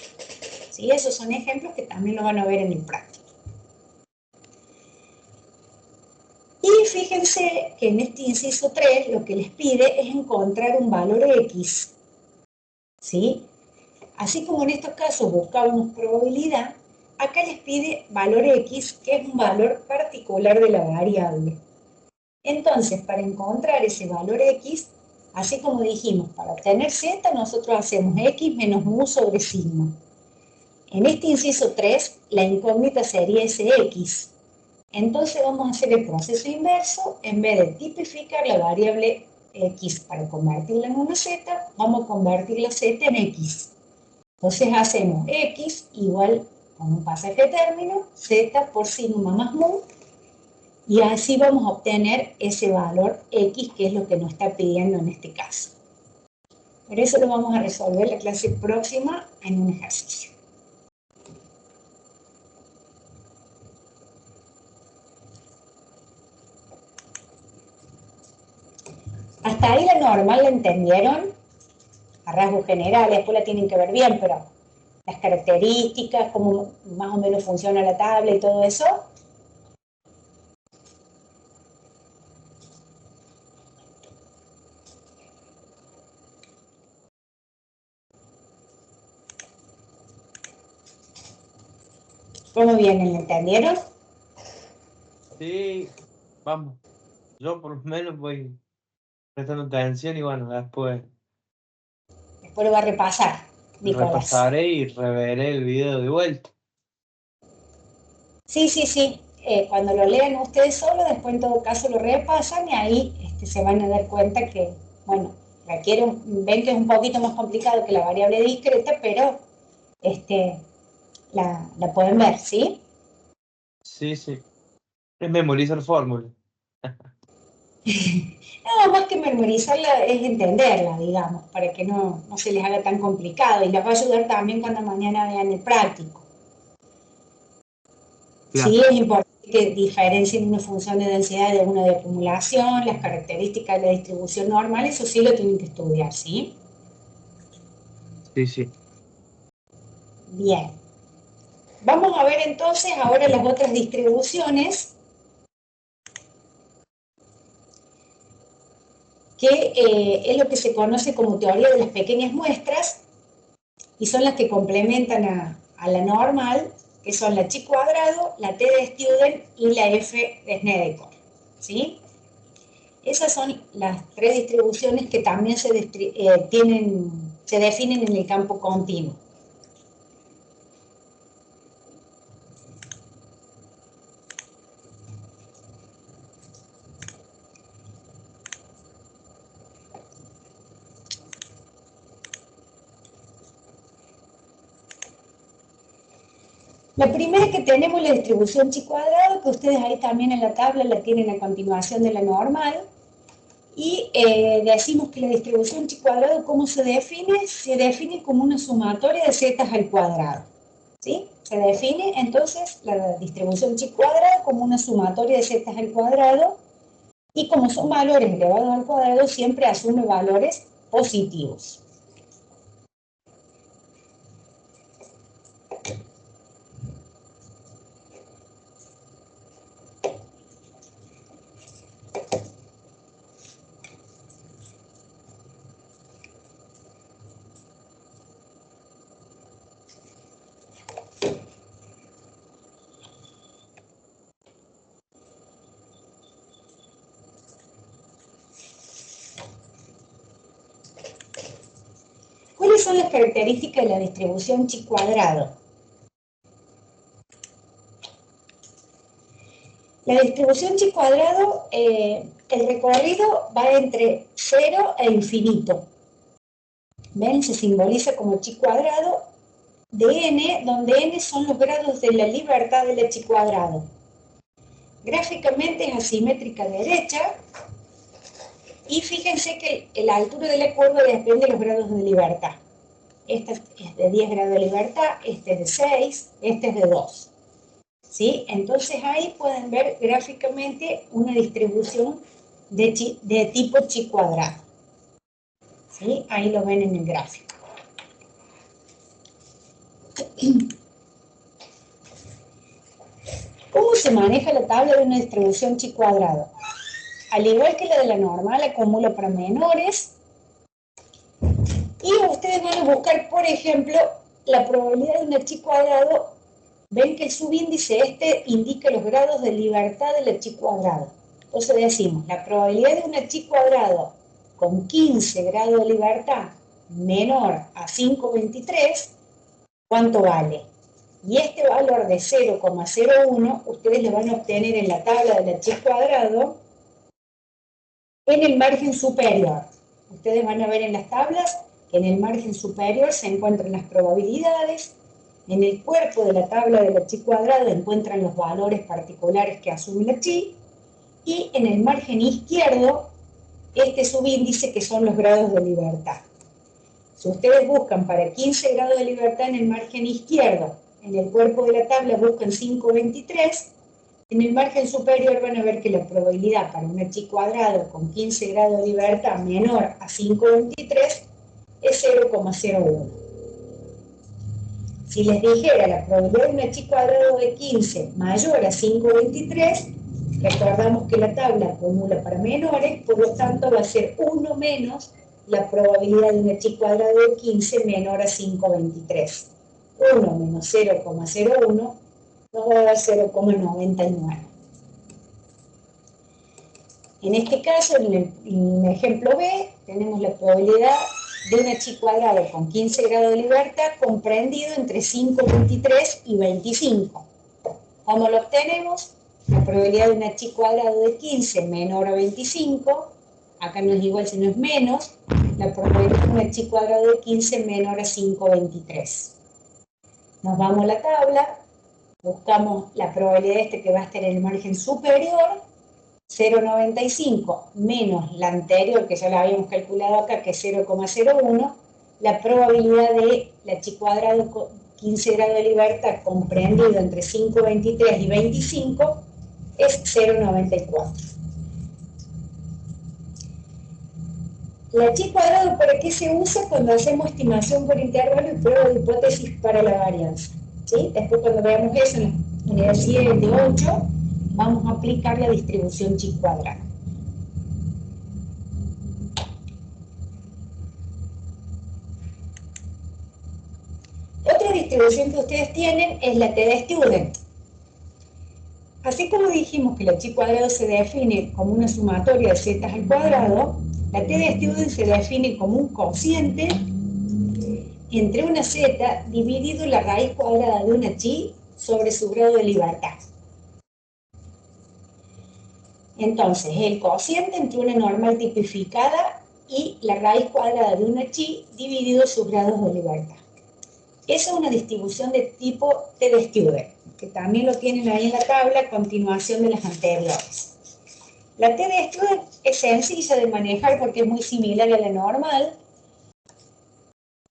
¿Sí? Esos son ejemplos que también lo van a ver en el práctico. Y fíjense que en este inciso 3 lo que les pide es encontrar un valor X. ¿Sí? Así como en estos casos buscábamos probabilidad, acá les pide valor X, que es un valor particular de la variable. Entonces, para encontrar ese valor X, así como dijimos, para obtener Z, nosotros hacemos X menos mu sobre sigma. En este inciso 3, la incógnita sería ese X. Entonces vamos a hacer el proceso inverso, en vez de tipificar la variable X para convertirla en una Z, vamos a convertir la Z en X. Entonces hacemos X igual, con un pasaje de término, Z por sigma más mu, y así vamos a obtener ese valor X, que es lo que nos está pidiendo en este caso. Pero eso lo vamos a resolver la clase próxima en un ejercicio. Hasta ahí la normal, ¿la entendieron? A rasgos generales, después la tienen que ver bien, pero las características, cómo más o menos funciona la tabla y todo eso. ¿Cómo vienen? ¿La entendieron? Sí, vamos. Yo por lo menos voy prestando atención y bueno, después Después lo va a repasar, Nicolás. repasaré y reveré el video de vuelta. Sí, sí, sí. Cuando lo lean ustedes solos, después en todo caso lo repasan y ahí se van a dar cuenta que, bueno, ven que es un poquito más complicado que la variable discreta, pero la pueden ver, ¿sí? Sí, sí. Es memorizar fórmulas. Nada más que memorizarla es entenderla, digamos, para que no se les haga tan complicado y les va a ayudar también cuando mañana vean el práctico. Sí, Claro. es importante que diferencien una función de densidad de una de acumulación, las características de la distribución normal, eso sí lo tienen que estudiar, ¿sí? Sí, sí. Bien. Vamos a ver entonces ahora las otras distribuciones que es lo que se conoce como teoría de las pequeñas muestras y son las que complementan a la normal, que son la chi cuadrado, la t de Student y la f de Snedeker, ¿sí? Esas son las tres distribuciones que también se definen en el campo continuo. La primera que tenemos es la distribución chi cuadrado, que ustedes ahí también en la tabla la tienen a continuación de la normal. Y decimos que la distribución chi cuadrado, ¿cómo se define? Se define como una sumatoria de z al cuadrado. ¿Sí? Se define entonces la distribución chi cuadrado como una sumatoria de z al cuadrado y como son valores elevados al cuadrado, siempre asume valores positivos. ¿Cuáles son las características de la distribución chi cuadrado? La distribución chi cuadrado, el recorrido va entre 0 e infinito. ¿Ven? Se simboliza como chi cuadrado de n, donde n son los grados de la libertad de la chi cuadrado. Gráficamente es asimétrica derecha, y fíjense que la altura de la curva depende de los grados de libertad. Esta es de 10 grados de libertad, este es de 6, este es de 2. ¿Sí? Entonces ahí pueden ver gráficamente una distribución de tipo chi cuadrado. ¿Sí? Ahí lo ven en el gráfico. ¿Cómo se maneja la tabla de una distribución chi cuadrado? Al igual que la de la normal, acumula para menores. Y ustedes van a buscar, por ejemplo, la probabilidad de una chi cuadrado. Ven que el subíndice este indica los grados de libertad de la chi cuadrado. Entonces decimos, la probabilidad de una chi cuadrado con 15 grados de libertad menor a 5,23, ¿cuánto vale? Y este valor de 0,01 ustedes lo van a obtener en la tabla de la chi cuadrado en el margen superior. Ustedes van a ver en las tablas que en el margen superior se encuentran las probabilidades. En el cuerpo de la tabla de la chi cuadrado encuentran los valores particulares que asume la chi, y en el margen izquierdo este subíndice que son los grados de libertad. Si ustedes buscan para 15 grados de libertad en el margen izquierdo, en el cuerpo de la tabla buscan 5,23, en el margen superior van a ver que la probabilidad para una chi cuadrado con 15 grados de libertad menor a 5,23 es 0,01. Si les dijera la probabilidad de una chi cuadrado de 15 mayor a 5,23, recordamos que la tabla acumula para menores, por lo tanto va a ser 1 menos la probabilidad de una chi cuadrado de 15 menor a 5,23. 1 menos 0,01 nos va a dar 0,99. En este caso, en el ejemplo B, tenemos la probabilidad de una chi cuadrado con 15 grados de libertad comprendido entre 5,23 y 25. ¿Cómo lo obtenemos? La probabilidad de una chi cuadrado de 15 menor a 25, acá no es igual sino es menos, la probabilidad de una chi cuadrado de 15 menor a 5,23. Nos vamos a la tabla, buscamos la probabilidad que va a estar en el margen superior, 0,95 menos la anterior, que ya la habíamos calculado acá, que es 0,01, la probabilidad de la chi cuadrado con 15 grados de libertad comprendido entre 5,23 y 25 es 0,94. La chi cuadrado, ¿para qué se usa? Cuando hacemos estimación por intervalo y prueba de hipótesis para la varianza. ¿Sí? Después, cuando veamos eso en la unidad 7, 8, vamos a aplicar la distribución chi cuadrada. Otra distribución que ustedes tienen es la T de Student. Así como dijimos que la chi cuadrado se define como una sumatoria de z al cuadrado, la T de Student se define como un cociente entre una z dividido la raíz cuadrada de una chi sobre su grado de libertad. Entonces, el cociente entre una normal tipificada y la raíz cuadrada de una chi dividido sus grados de libertad. Esa es una distribución de tipo T de Student, que también lo tienen ahí en la tabla a continuación de las anteriores. La T de Student es sencilla de manejar porque es muy similar a la normal,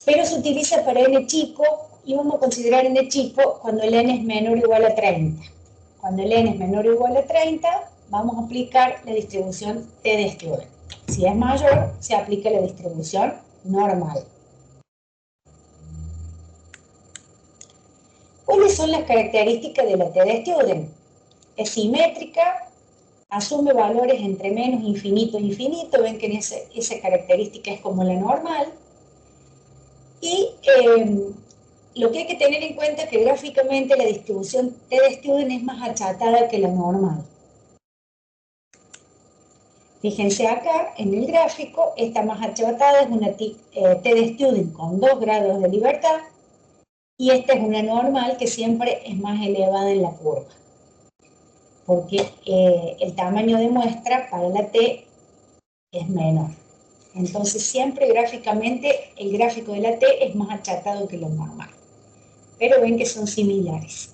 pero se utiliza para n chico, y vamos a considerar n chico cuando el n es menor o igual a 30. Cuando el n es menor o igual a 30, vamos a aplicar la distribución T de Student. Si es mayor, se aplica la distribución normal. ¿Cuáles son las características de la T de Student? Es simétrica, asume valores entre menos infinito e infinito, ven que esa característica es como la normal, y lo que hay que tener en cuenta es que gráficamente la distribución T de Student es más achatada que la normal. Fíjense acá, en el gráfico, esta más achatada es una T de Student con 2 grados de libertad, y esta es una normal que siempre es más elevada en la curva. porque el tamaño de muestra para la T es menor. Entonces siempre gráficamente el gráfico de la T es más achatado que lo normal. Pero ven que son similares.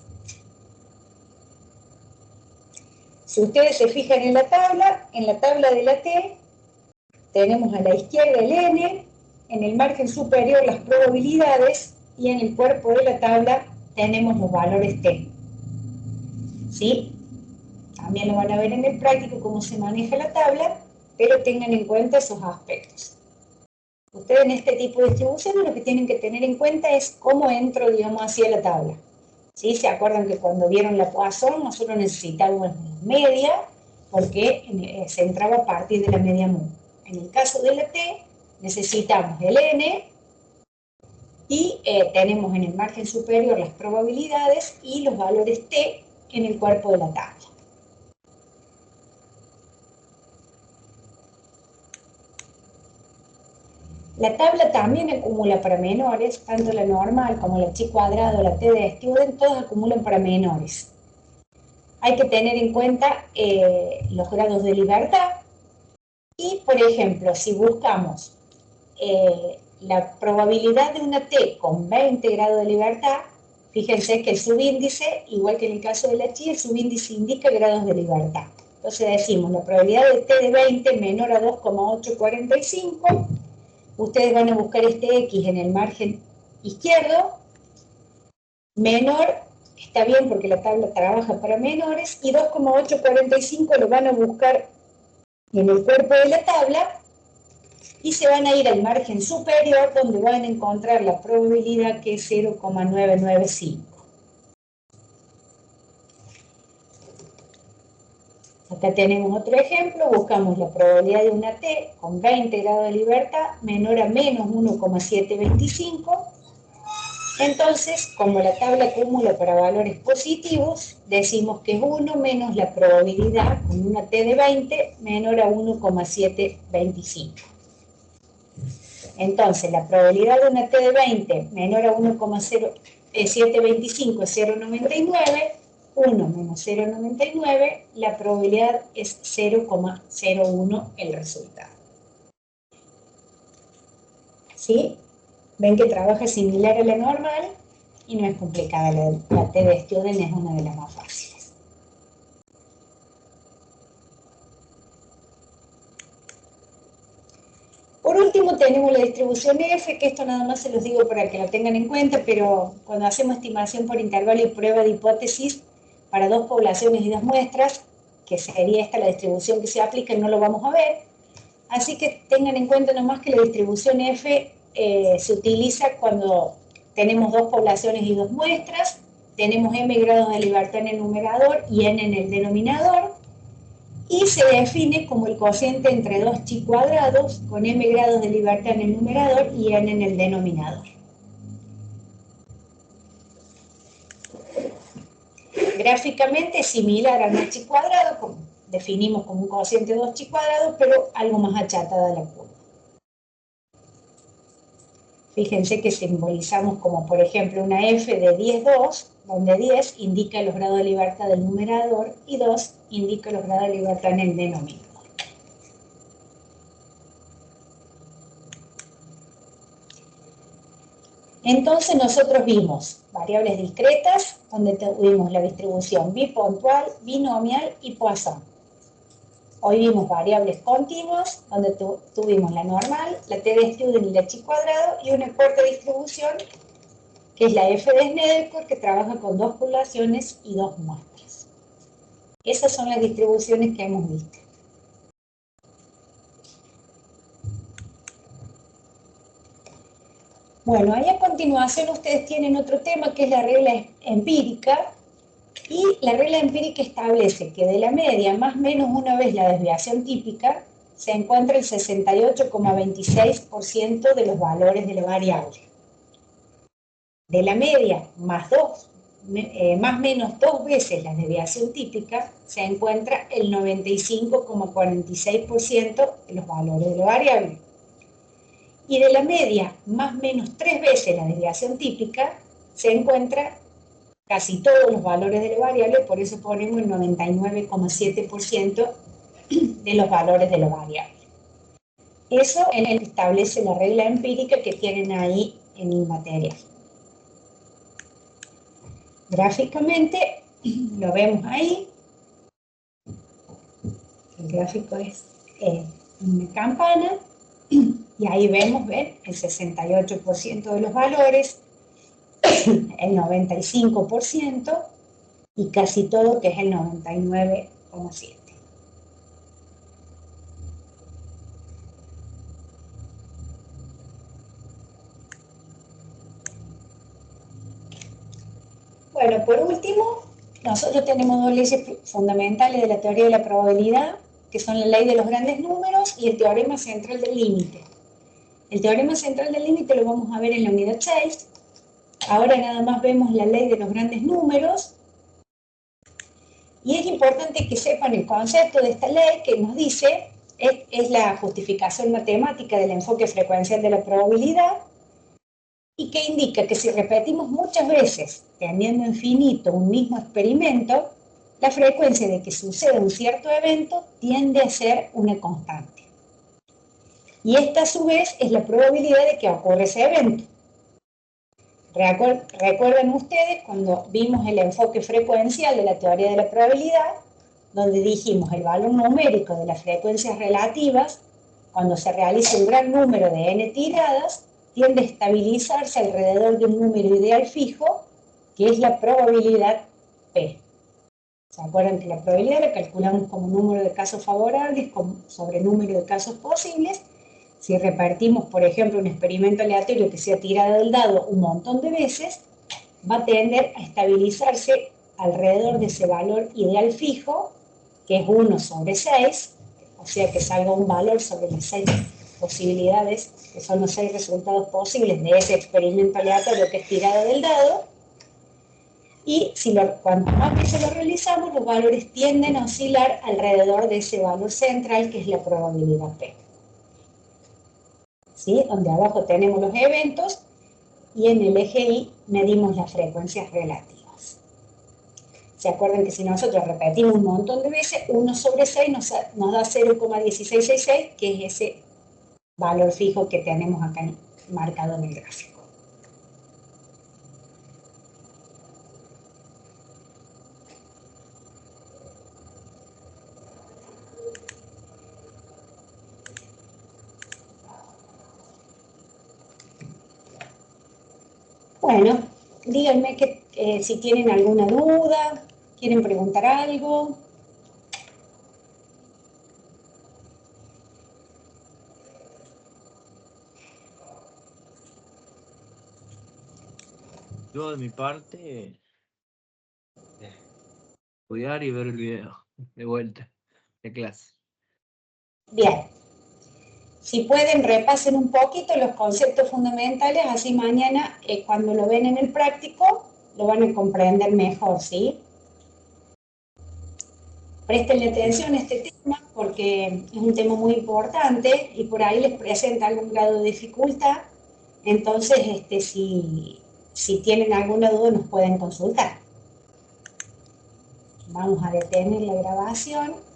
Si ustedes se fijan en la tabla de la T, tenemos a la izquierda el N, en el margen superior las probabilidades y en el cuerpo de la tabla tenemos los valores T. ¿Sí? También lo van a ver en el práctico cómo se maneja la tabla, pero tengan en cuenta esos aspectos. Ustedes en este tipo de distribuciones lo que tienen que tener en cuenta es cómo entro, digamos, hacia la tabla. ¿Sí? ¿Se acuerdan que cuando vieron la Poisson nosotros necesitábamos media porque se entraba a partir de la media mu? En el caso de la T necesitamos el N y tenemos en el margen superior las probabilidades y los valores T en el cuerpo de la tabla. La tabla también acumula para menores, tanto la normal como la chi cuadrado, la T de Student, todos acumulan para menores. Hay que tener en cuenta los grados de libertad y, por ejemplo, si buscamos la probabilidad de una T con 20 grados de libertad, fíjense que el subíndice, igual que en el caso de la chi, el subíndice indica grados de libertad. Entonces decimos, la probabilidad de T de 20 menor a 2,845, ustedes van a buscar este X en el margen izquierdo, menor, está bien porque la tabla trabaja para menores, y 2,845 lo van a buscar en el cuerpo de la tabla, y se van a ir al margen superior donde van a encontrar la probabilidad que es 0,995. Acá tenemos otro ejemplo, buscamos la probabilidad de una T con 20 grados de libertad menor a menos 1,725. Entonces, como la tabla acumula para valores positivos, decimos que es 1 menos la probabilidad con una T de 20 menor a 1,725. Entonces, la probabilidad de una T de 20 menor a 1,725 es 0,99, 1 menos 0,99, la probabilidad es 0,01 el resultado. ¿Sí? Ven que trabaja similar a la normal y no es complicada. La T de Student es una de las más fáciles. Por último tenemos la distribución F, que esto nada más se los digo para que lo tengan en cuenta, pero cuando hacemos estimación por intervalo y prueba de hipótesis para dos poblaciones y dos muestras, que sería esta la distribución que se aplica, no lo vamos a ver. Así que tengan en cuenta nomás que la distribución F se utiliza cuando tenemos dos poblaciones y dos muestras, tenemos m grados de libertad en el numerador y n en el denominador, y se define como el cociente entre dos chi cuadrados con m grados de libertad en el numerador y n en el denominador. Gráficamente es similar al chi cuadrado, como definimos como un cociente de 2 chi cuadrados, pero algo más achatada la curva. Fíjense que simbolizamos como, por ejemplo, una F de 10, 2, donde 10 indica los grados de libertad del numerador y 2 indica los grados de libertad en el denominador. Entonces nosotros vimos variables discretas, donde tuvimos la distribución bipuntual, binomial y Poisson. Hoy vimos variables continuas, donde tuvimos la normal, la T de Student y la chi cuadrado, y una cuarta distribución, que es la F de Snedeker, que trabaja con dos poblaciones y dos muestras. Esas son las distribuciones que hemos visto. Bueno, ahí a continuación ustedes tienen otro tema que es la regla empírica, y la regla empírica establece que de la media más o menos una vez la desviación típica se encuentra el 68,26% de los valores de la variable. De la media más o menos dos veces la desviación típica se encuentra el 95,46% de los valores de la variable. Y de la media más o menos tres veces la desviación típica se encuentra casi todos los valores de la variable, por eso ponemos el 99,7% de los valores de la variable. Eso es lo que establece la regla empírica que tienen ahí en el material. Gráficamente, lo vemos ahí. El gráfico es una campana, y ahí vemos, ¿ven? El 68% de los valores, el 95%, y casi todo, que es el 99,7%. Bueno, por último, nosotros tenemos dos leyes fundamentales de la teoría de la probabilidad, que son la ley de los grandes números y el teorema central del límite. El teorema central del límite lo vamos a ver en la unidad 6. Ahora nada más vemos la ley de los grandes números. Y es importante que sepan el concepto de esta ley que nos dice, es la justificación matemática del enfoque frecuencial de la probabilidad, y que indica que si repetimos muchas veces, teniendo infinito un mismo experimento, la frecuencia de que suceda un cierto evento tiende a ser una constante. Y esta a su vez es la probabilidad de que ocurra ese evento. Recuerden ustedes cuando vimos el enfoque frecuencial de la teoría de la probabilidad, donde dijimos el valor numérico de las frecuencias relativas, cuando se realiza un gran número de n tiradas, tiende a estabilizarse alrededor de un número ideal fijo, que es la probabilidad P. ¿Se acuerdan que la probabilidad la calculamos como número de casos favorables sobre número de casos posibles? Si repartimos, por ejemplo, un experimento aleatorio que sea tirado del dado un montón de veces, va a tender a estabilizarse alrededor de ese valor ideal fijo, que es 1 sobre 6, o sea que salga un valor sobre las 6 posibilidades, que son los 6 resultados posibles de ese experimento aleatorio que es tirado del dado. Y cuanto más veces lo realizamos, los valores tienden a oscilar alrededor de ese valor central, que es la probabilidad P. ¿Sí? Donde abajo tenemos los eventos y en el eje Y medimos las frecuencias relativas. ¿Se acuerdan que si nosotros repetimos un montón de veces, 1 sobre 6 nos da 0,1666, que es ese valor fijo que tenemos acá marcado en el gráfico? Bueno, díganme si tienen alguna duda, quieren preguntar algo. Yo de mi parte, estudiar y ver el video de vuelta de clase. Bien. Si pueden, repasen un poquito los conceptos fundamentales, así mañana, cuando lo ven en el práctico, lo van a comprender mejor, ¿sí? Prestenle atención a este tema porque es un tema muy importante y por ahí les presenta algún grado de dificultad. Entonces, si tienen alguna duda, nos pueden consultar. Vamos a detener la grabación.